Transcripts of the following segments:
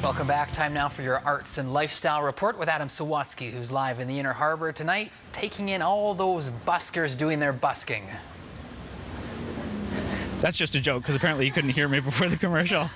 Welcome back. Time now for your arts and lifestyle report with Adam Sawatsky, who's live in the Inner Harbor tonight, taking in all those buskers doing their busking. That's just a joke, because apparently you couldn't hear me before the commercial.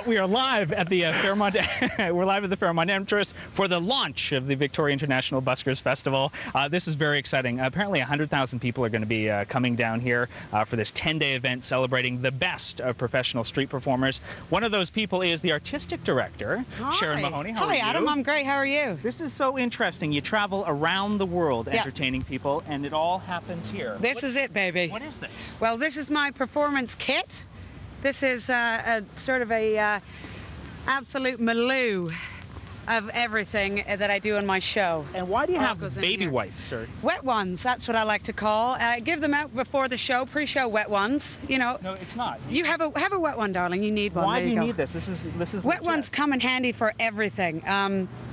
We are live at the Fairmont. We're live at the Fairmont Empress for the launch of the Victoria International Buskers Festival. This is very exciting. Apparently 100,000 people are going to be coming down here for this 10-day event celebrating the best of professional street performers. One of those people is the artistic director, Sharon Mahoney. How are you? Hi, Adam. I'm great. How are you? This is so interesting. You travel around the world entertaining people, and it all happens here. This is it, baby. What is this? Well, this is my performance kit. This is a sort of a absolute milieu of everything that I do in my show. And why do you have baby wipes, sir? Wet ones, that's what I like to call. Give them out before the show, pre-show wet ones. You know. No, it's not. You have a wet one, darling. You need one. Why do you need this? This is wet legit. ones come in handy for everything.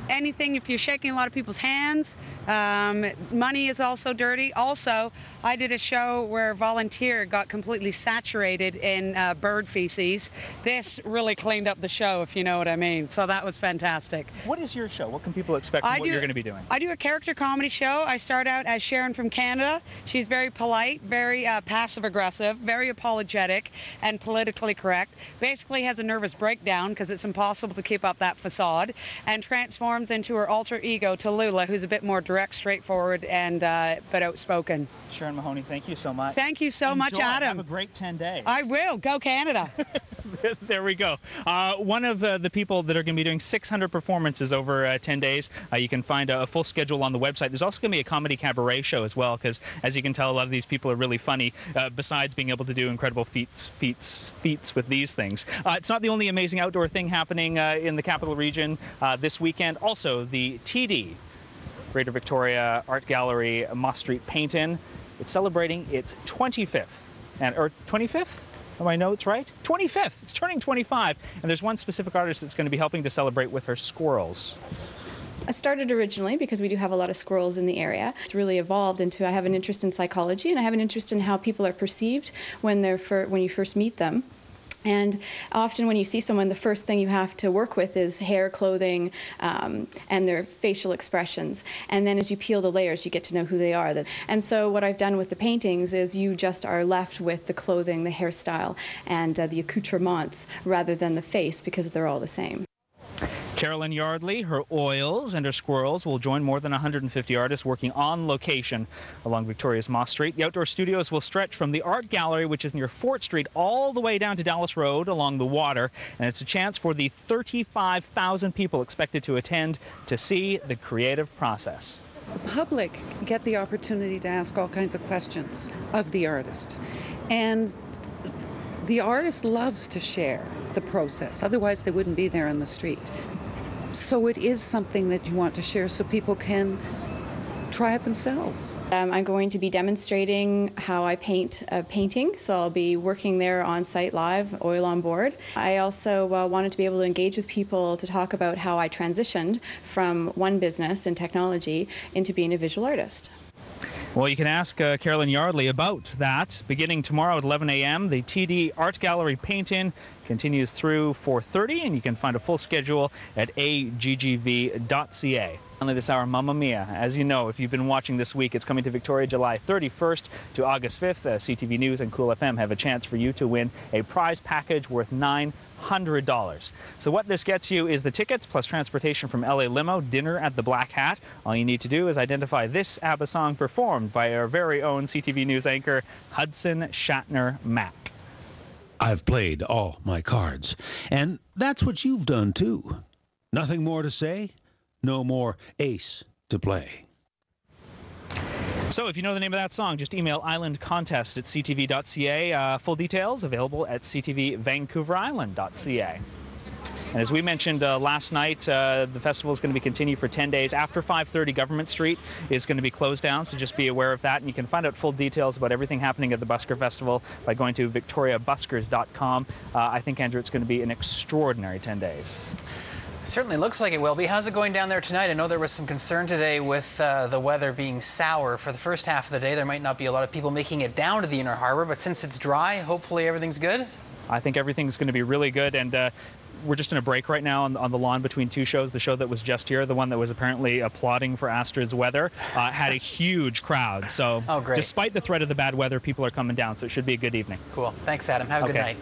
Anything, if you're shaking a lot of people's hands, money is also dirty. Also, I did a show where a volunteer got completely saturated in bird feces. This really cleaned up the show, if you know what I mean. So that was fantastic. What is your show? What can people expect from what you're going to be doing? I do a character comedy show. I start out as Sharon from Canada. She's very polite, very passive-aggressive, very apologetic, and politically correct. Basically has a nervous breakdown because it's impossible to keep up that facade, and transforms into her alter ego Tallulah, who's a bit more direct, straightforward, and but outspoken. Sharon Mahoney, thank you so much. Thank you so much, Adam. Have a great 10 days. I will. Go Canada. There we go. One of the people that are going to be doing 600 performances over 10 days. You can find a full schedule on the website. There's also going to be a comedy cabaret show as well, because as you can tell, a lot of these people are really funny, besides being able to do incredible feats with these things. It's not the only amazing outdoor thing happening in the capital region this weekend. Also, the TD, Greater Victoria Art Gallery Moss Street Paint-In. It's celebrating its 25th, or 25th? Are my notes right? 25th. It's turning 25, and there's one specific artist that's going to be helping to celebrate with her squirrels. I started originally because we do have a lot of squirrels in the area. It's really evolved into I have an interest in psychology, and I have an interest in how people are perceived when you first meet them. And often when you see someone, the first thing you have to work with is hair, clothing, and their facial expressions. And then as you peel the layers, you get to know who they are. And so what I've done with the paintings is you just are left with the clothing, the hairstyle, and the accoutrements rather than the face, because they're all the same. Carollyn Yardley, her oils and her squirrels will join more than 150 artists working on location along Victoria's Moss Street. The outdoor studios will stretch from the art gallery, which is near Fort Street, all the way down to Dallas Road along the water. And it's a chance for the 35,000 people expected to attend to see the creative process. The public get the opportunity to ask all kinds of questions of the artist. And the artist loves to share the process, otherwise they wouldn't be there on the street. So it is something that you want to share so people can try it themselves. I'm going to be demonstrating how I paint a painting, so I'll be working there on site live, oil on board. I also wanted to be able to engage with people to talk about how I transitioned from one business in technology into being a visual artist. Well, you can ask Carollyn Yardley about that. Beginning tomorrow at 11 a.m., the TD Art Gallery Paint-In continues through 4:30, and you can find a full schedule at aggv.ca. Finally this hour, Mamma Mia. As you know, if you've been watching this week, it's coming to Victoria July 31st to August 5th. CTV News and Cool FM have a chance for you to win a prize package worth $900. So what this gets you is the tickets plus transportation from LA Limo, dinner at the Black Hat. All you need to do is identify this ABBA song performed by our very own CTV News anchor, Hudson Shatner Mack. I've played all my cards, and that's what you've done too. Nothing more to say, no more ace to play. So if you know the name of that song, just email islandcontest@ctv.ca. Full details available at ctvvancouverisland.ca. And as we mentioned last night, the festival is going to be continued for 10 days. After 5:30, Government Street is going to be closed down, so just be aware of that. And you can find out full details about everything happening at the Busker Festival by going to victoriabuskers.com. I think, Andrew, it's going to be an extraordinary 10 days. Certainly looks like it will be. How's it going down there tonight? I know there was some concern today with the weather being sour. For the first half of the day, there might not be a lot of people making it down to the Inner Harbor, but since it's dry, hopefully everything's good? I think everything's going to be really good, and we're just in a break right now on the lawn between two shows. The show that was just here, the one that was apparently applauding for Astrid's weather, had a huge crowd. So oh, great. Despite the threat of the bad weather, people are coming down, so it should be a good evening. Cool. Thanks, Adam. Have a good night.